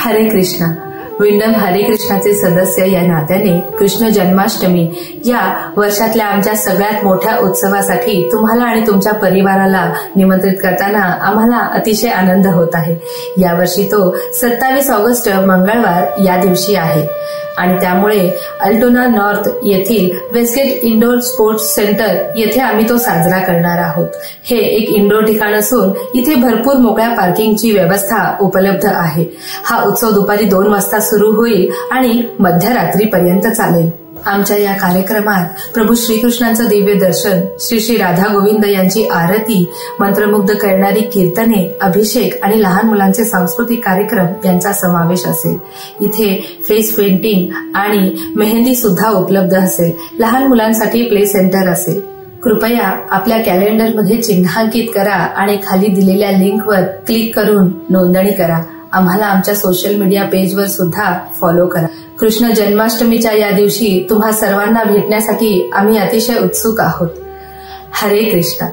हरे कृष्णा. विंडम हरे कृष्णाचे सदस्य या नात्याने कृष्ण जन्माष्टमी या वर्षातल्या आमच्या सगळ्यात मोठ्या उत्सवासाठी तुम्हाला आणि तुमच्या परिवाराला निमंत्रित करताना आम्हाला अतिशय आनंद होत आहे. यावर्षी तो 27 ऑगस्ट मंगळवार या दिवशी आहे आणि त्यामुळे अल्टोना नॉर्थ येथील वेस्टगेट इंडोर स्पोर्ट्स सेंटर येथे आम्ही तो साजरा करणार आहोत. हे एक इंडोर ठिकाण असून इथे भरपूर मोकळ्या पार्किंगची व्यवस्था उपलब्ध आहे. हा उत्सव दुपारी 2 वाजता सुरू होईल आणि मध्यरात्रीपर्यंत चालेल. आमच्या या कार्यक्रमात प्रभू श्रीकृष्णांचं दिव्य दर्शन, श्री श्री राधा गोविंद यांची आरती, मंत्रमुग्ध करणारी कीर्तने, अभिषेक आणि लहान मुलांचे सांस्कृतिक कार्यक्रम यांचा समावेश असेल. इथे फेस पेंटिंग आणि मेहंदी सुद्धा उपलब्ध असेल. लहान मुलांसाठी प्ले सेंटर असेल. कृपया आपल्या कॅलेंडरमध्ये चिन्हांकित करा आणि खाली दिलेल्या लिंकवर क्लिक करून नोंदणी करा. आम्हाला आमच्या सोशल मीडिया पेजवर सुद्धा फॉलो करा. कृष्ण जन्माष्टमीच्या या दिवशी तुम्हा सर्वांना भेटण्यासाठी आम्ही अतिशय उत्सुक आहोत. हरे कृष्णा.